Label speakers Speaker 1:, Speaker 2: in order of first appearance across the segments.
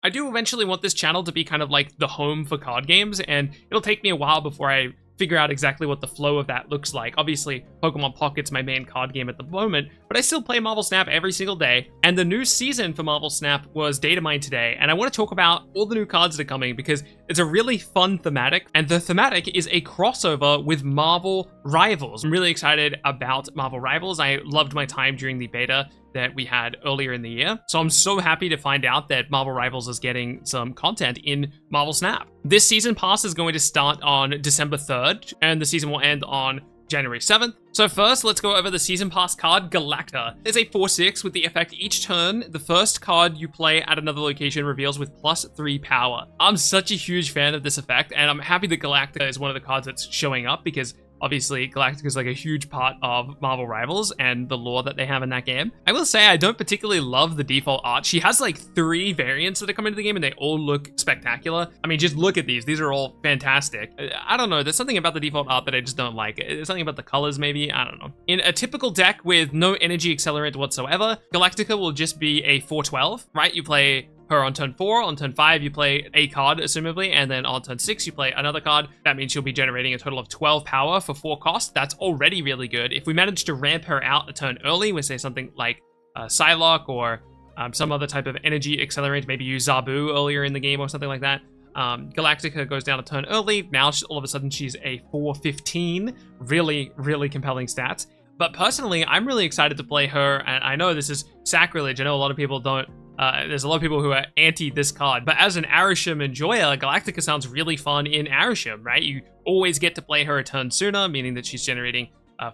Speaker 1: I do eventually want this channel to be kind of like the home for card games, and it'll take me a while before I figure out exactly what the flow of that looks like. Obviously, Pokemon Pocket's my main card game at the moment, but I still play Marvel Snap every single day, and the new season for Marvel Snap was data mined today, and I want to talk about all the new cards that are coming because it's a really fun thematic, and the thematic is a crossover with Marvel Rivals. I'm really excited about Marvel Rivals. I loved my time during the beta that we had earlier in the year. So I'm so happy to find out that Marvel Rivals is getting some content in Marvel Snap. This season pass is going to start on December 3rd, and the season will end on January 7th. So first, let's go over the season pass card, Galacta. It's a 4/6 with the effect each turn, the first card you play at another location reveals with +3 power. I'm such a huge fan of this effect, and I'm happy that Galacta is one of the cards that's showing up because obviously, Galactica is like a huge part of Marvel Rivals and the lore that they have in that game. I will say I don't particularly love the default art. She has like 3 variants that are coming into the game and they all look spectacular. I mean, just look at these. These are all fantastic. I don't know. There's something about the default art that I just don't like. There's something about the colors maybe. I don't know. In a typical deck with no energy accelerant whatsoever, Galactica will just be a 4/12, right? You play her on turn 4, on turn 5 you play a card, assumably, and then on turn 6 you play another card. That means she'll be generating a total of 12 power for 4 cost. That's already really good. If we manage to ramp her out a turn early, we say something like Psylocke or some other type of energy accelerant, maybe use Zabu earlier in the game or something like that. Galactica goes down a turn early. Now all of a sudden she's a 4/15. Really, really compelling stats. But personally, I'm really excited to play her, and I know this is sacrilege. I know a lot of people don't. There's a lot of people who are anti this card, but as an Arisham enjoyer, Galactica sounds really fun in Arisham, right? You always get to play her a turn sooner, meaning that she's generating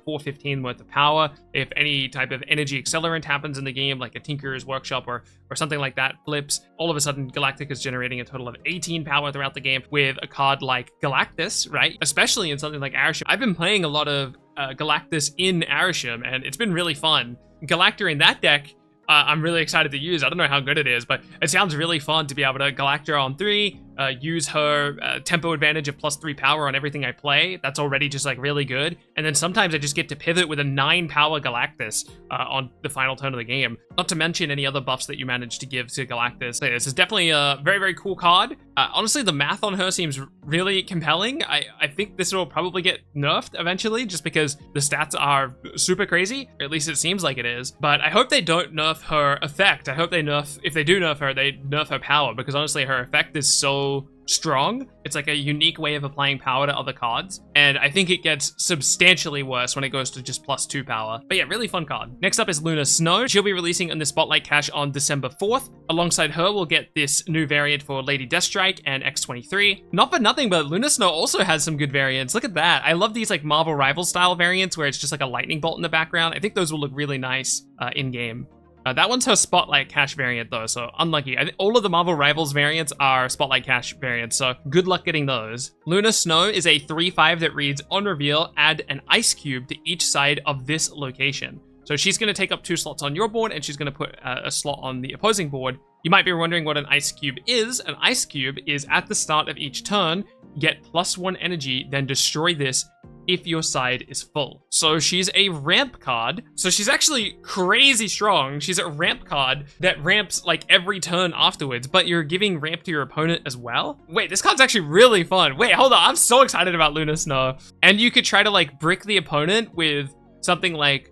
Speaker 1: 4/15 worth of power. If any type of energy accelerant happens in the game, like a Tinkerer's Workshop or something like that flips, all of a sudden Galactica is generating a total of 18 power throughout the game with a card like Galactus, right? Especially in something like Arisham. I've been playing a lot of Galactus in Arisham, and it's been really fun. Galacta in that deck, I'm really excited to use. I don't know how good it is, but it sounds really fun to be able to Galacta on 3, use her tempo advantage of +3 power on everything I play. That's already just like really good. And then sometimes I just get to pivot with a 9 power Galactus on the final turn of the game. Not to mention any other buffs that you manage to give to Galactus. This is definitely a very, very cool card. Honestly, the math on her seems really compelling. I think this will probably get nerfed eventually just because the stats are super crazy, or at least it seems like it is. But I hope they don't nerf her effect. I hope they nerf, if they do nerf her, they nerf her power, because honestly her effect is so strong. It's like a unique way of applying power to other cards, and I think it gets substantially worse when it goes to just +2 power. But yeah, really fun card. Next up is Luna Snow. She'll be releasing in the Spotlight Cache on December 4th. Alongside her, we'll get this new variant for Lady Deathstrike and X-23. Not for nothing, but Luna Snow also has some good variants. Look at that. I love these like Marvel Rival style variants where it's just like a lightning bolt in the background. I think those will look really nice in-game. That one's her Spotlight Cache variant though, so unlucky. I think all of the Marvel Rivals variants are Spotlight Cache variants, so good luck getting those. Luna Snow is a 3/5 that reads, on reveal, add an ice cube to each side of this location. So she's going to take up 2 slots on your board, and she's going to put a slot on the opposing board. You might be wondering what an ice cube is. An ice cube is at the start of each turn, get +1 energy, then destroy this if your side is full. So she's a ramp card. So she's actually crazy strong. She's a ramp card that ramps like every turn afterwards, but you're giving ramp to your opponent as well. Wait, this card's actually really fun. Wait, hold on. I'm so excited about Luna Snow. And you could try to like brick the opponent with something like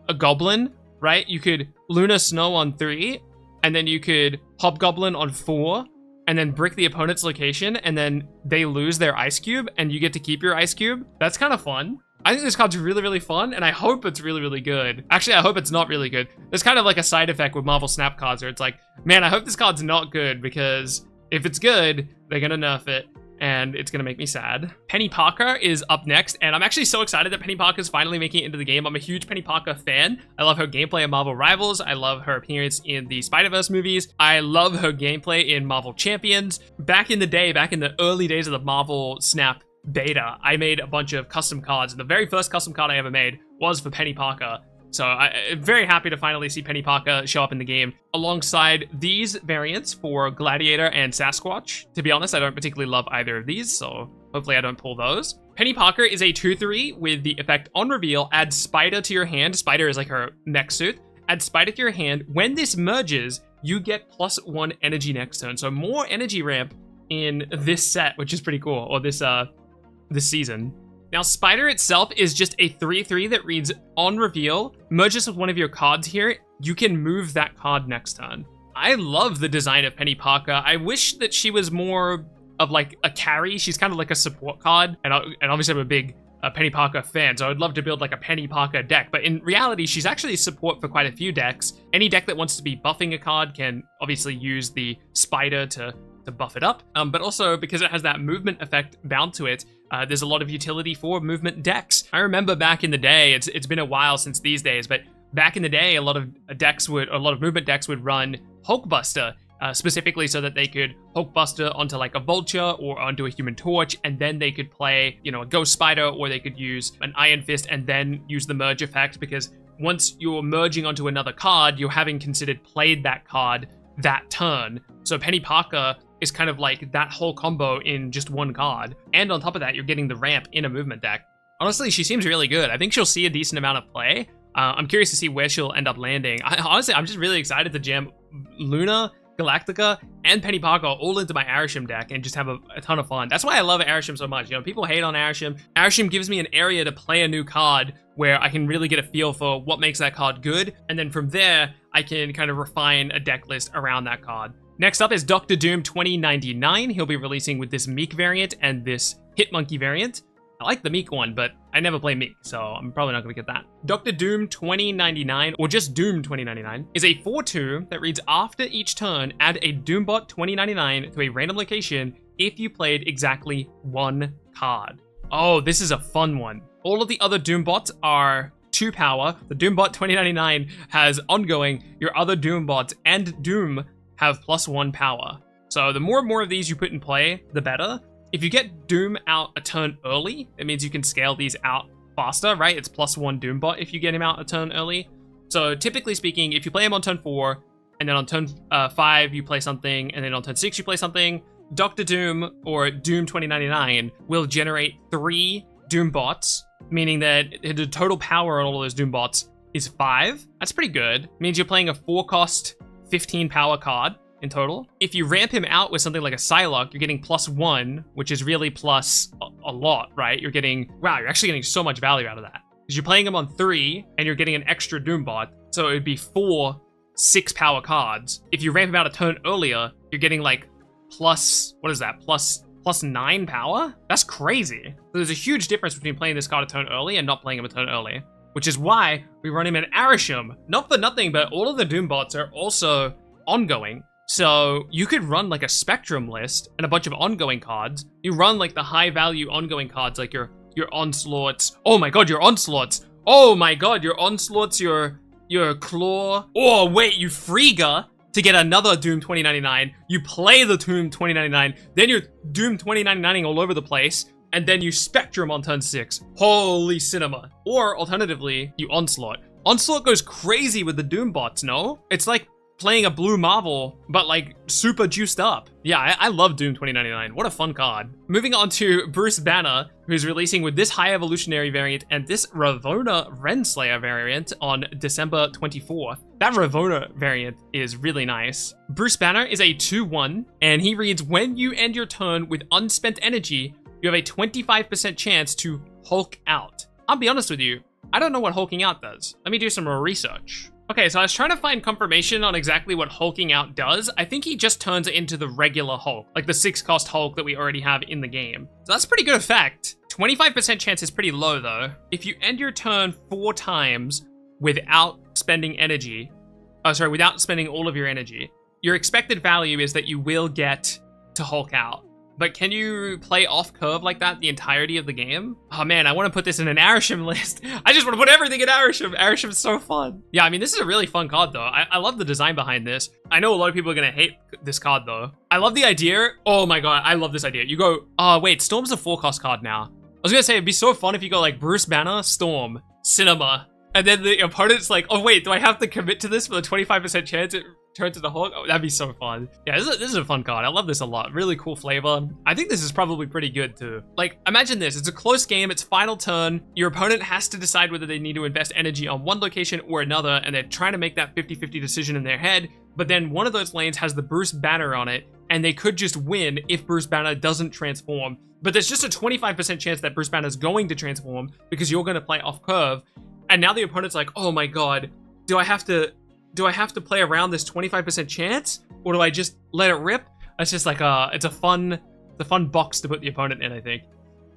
Speaker 1: a goblin, right? You could Luna Snow on 3, and then you could Hobgoblin on 4, and then brick the opponent's location, and then they lose their ice cube, and you get to keep your ice cube. That's kind of fun. I think this card's really, really fun, and I hope it's really, really good. Actually, I hope it's not really good. There's kind of like a side effect with Marvel Snap cards where it's like, man, I hope this card's not good, because if it's good, they're gonna nerf it, and it's gonna make me sad. Peni Parker is up next, and I'm actually so excited that Peni Parker is finally making it into the game. I'm a huge Peni Parker fan. I love her gameplay in Marvel Rivals. I love her appearance in the Spider-Verse movies. I love her gameplay in Marvel Champions. Back in the day, back in the early days of the Marvel Snap beta, I made a bunch of custom cards, and the very first custom card I ever made was for Peni Parker. So I'm very happy to finally see Peni Parker show up in the game alongside these variants for Gladiator and Sasquatch. To be honest, I don't particularly love either of these, so hopefully I don't pull those. Peni Parker is a 2/3 with the effect on reveal, add Spider to your hand. Spider is like her mech suit. Add Spider to your hand. When this merges, you get +1 energy next turn. So more energy ramp in this set, which is pretty cool, or this season. Now, Spider itself is just a 3/3 that reads, on reveal, merges with one of your cards here, you can move that card next turn. I love the design of Peni Parker. I wish that she was more of like a carry. She's kind of like a support card, and obviously I'm a big Peni Parker fan, so I'd love to build like a Peni Parker deck, but in reality, she's actually support for quite a few decks. Any deck that wants to be buffing a card can obviously use the Spider to buff it up, but also because it has that movement effect bound to it, there's a lot of utility for movement decks. I remember back in the day, it's been a while since these days, but back in the day, a lot of movement decks would run Hulkbuster, specifically so that they could Hulkbuster onto like a Vulture or onto a Human Torch, and then they could play, a Ghost Spider, or they could use an Iron Fist and then use the merge effect, because once you're merging onto another card, you're having considered played that card that turn. So Peni Parker is kind of like that whole combo in just one card. And on top of that, you're getting the ramp in a movement deck. Honestly, she seems really good. I think she'll see a decent amount of play. I'm curious to see where she'll end up landing. Honestly, I'm just really excited to jam Luna, Galactica, and Peni Parker all into my Arishem deck and just have a ton of fun. That's why I love Arishem so much. People hate on Arishem. Arishem gives me an area to play a new card where I can really get a feel for what makes that card good, and then from there, I can kind of refine a deck list around that card. Next up is Dr. Doom 2099. He'll be releasing with this Meek variant and this Hitmonkey variant. I like the Meek one, but I never play Meek, so I'm probably not going to get that. Dr. Doom 2099, or just Doom 2099, is a 4/2 that reads, after each turn, add a Doombot 2099 to a random location if you played exactly one card. Oh, this is a fun one. All of the other Doombots are 2 power. The Doombot 2099 has ongoing. Your other Doombots and Doom have +1 power. So the more and more of these you put in play, the better. If you get Doom out a turn early, it means you can scale these out faster, right? It's +1 Doombot if you get him out a turn early. So typically speaking, if you play him on turn 4, and then on turn 5 you play something, and then on turn 6 you play something, Dr. Doom, or Doom 2099, will generate 3 Doombots, meaning that the total power on all of those Doombots is 5. That's pretty good. It means you're playing a 4-cost, 15 power card in total. If you ramp him out with something like a Psylocke, you're getting +1, which is really plus a lot, right? You're actually getting so much value out of that. Because you're playing him on 3, and you're getting an extra Doombot, so it would be 4 6-power cards. If you ramp him out a turn earlier, you're getting like plus 9 power? That's crazy. So there's a huge difference between playing this card a turn early and not playing him a turn early, which is why we run him in Arishem. Not for nothing, but all of the Doombots are also ongoing. So you could run like a Spectrum list and a bunch of ongoing cards. You run like the high value ongoing cards, like your Onslaughts. Oh my god, your Onslaughts. Oh my god, your Onslaughts, your Claw. Oh wait, you Frigga to get another Doom 2099. You play the Doom 2099, then you're Doom 2099ing all over the place, and then you Spectrum on turn 6. Holy cinema. Or alternatively, you Onslaught. Onslaught goes crazy with the Doombots, no? It's like playing a blue Marvel, but like super juiced up. Yeah, I love Doom 2099. What a fun card. Moving on to Bruce Banner, who's releasing with this High Evolutionary variant and this Ravonna Renslayer variant on December 24th. That Ravonna variant is really nice. Bruce Banner is a 2/1, and he reads, when you end your turn with unspent energy, you have a 25% chance to Hulk out. I'll be honest with you, I don't know what hulking out does. Let me do some more research. Okay, so I was trying to find confirmation on exactly what hulking out does. I think he just turns it into the regular Hulk, like the 6-cost Hulk that we already have in the game. So that's a pretty good effect. 25% chance is pretty low though. If you end your turn 4 times without spending energy, without spending all of your energy, your expected value is that you will get to Hulk out. But can you play off curve like that the entirety of the game? Oh man, I want to put this in an Arishem list. I just want to put everything in Arishem. Arishem is so fun. Yeah, I mean, this is a really fun card though. I love the design behind this. I know a lot of people are going to hate this card though. I love the idea. Oh my god, I love this idea. You go, oh wait, Storm's a 4-cost card now. I was going to say, it'd be so fun if you go like Bruce Banner, Storm, Cinema, and then the opponent's like, oh wait, do I have to commit to this for the 25% chance? turn to the Hawk. Oh, that'd be so fun. Yeah, this is a fun card. I love this a lot. Really cool flavor. I think this is probably pretty good too. Like, imagine this. It's a close game. It's final turn. Your opponent has to decide whether they need to invest energy on one location or another, and they're trying to make that 50-50 decision in their head. But then one of those lanes has the Bruce banner on it, and they could just win if Bruce banner doesn't transform. But there's just a 25% chance that Bruce banner is going to transform because you're going to play off curve. And now the opponent's like, oh my god, do I have to play around this 25% chance, or do I just let it rip? It's just like it's a fun box to put the opponent in, I think.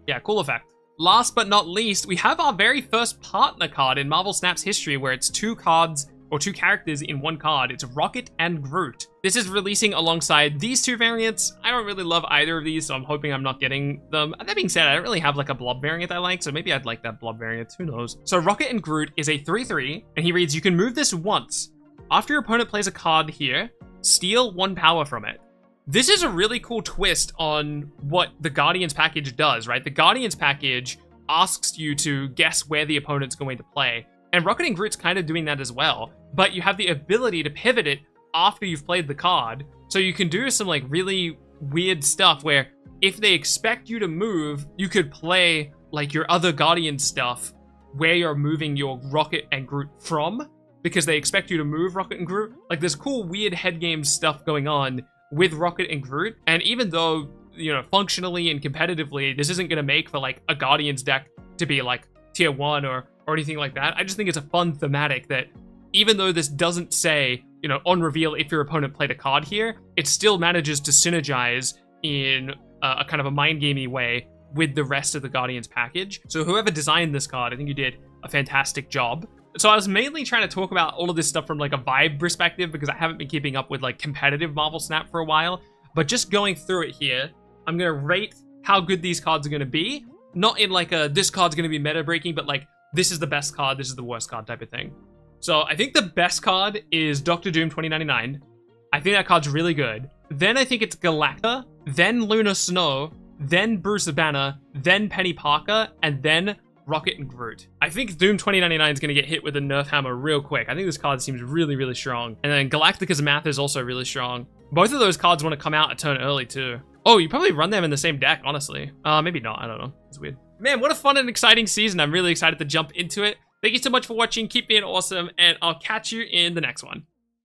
Speaker 1: Yeah, cool effect. Last but not least, we have our very first partner card in Marvel Snap's history, where it's two cards or two characters in one card. It's Rocket and Groot. This is releasing alongside these two variants. I don't really love either of these, so I'm hoping I'm not getting them. That being said, I don't really have like a blob variant I like, so maybe I'd like that blob variant. Who knows? So Rocket and Groot is a 3/3, and he reads, you can move this once. After your opponent plays a card here, steal 1 power from it. This is a really cool twist on what the Guardians package does, right? The Guardians package asks you to guess where the opponent's going to play. And Rocket and Groot's kind of doing that as well. But you have the ability to pivot it after you've played the card. So you can do some like really weird stuff where if they expect you to move, you could play like your other Guardian stuff where you're moving your Rocket and Groot from, because they expect you to move Rocket and Groot. Like, there's cool, weird head game stuff going on with Rocket and Groot. And even though, you know, functionally and competitively, this isn't going to make for, like, a Guardians deck to be, like, tier 1 or anything like that, I just think it's a fun thematic that, even though this doesn't say, you know, on reveal if your opponent played a card here, it still manages to synergize in a kind of a mind-gamey way with the rest of the Guardians package. So whoever designed this card, I think you did a fantastic job. So I was mainly trying to talk about all of this stuff from like a vibe perspective, because I haven't been keeping up with like competitive Marvel Snap for a while. But just going through it here, I'm going to rate how good these cards are going to be. Not in like a, this card's going to be meta breaking, but like, this is the best card, this is the worst card type of thing. So I think the best card is Doctor Doom 2099. I think that card's really good. Then I think it's Galacta, then Luna Snow, then Bruce Banner, then Peni Parker, and then Rocket and Groot. I think Doom 2099 is going to get hit with a nerf hammer real quick. I think this card seems really, really strong. And then Galactica's math is also really strong. Both of those cards want to come out a turn early too. Oh, you probably run them in the same deck, honestly. Maybe not, I don't know. It's weird. Man, what a fun and exciting season. I'm really excited to jump into it. Thank you so much for watching. Keep being awesome, and I'll catch you in the next one.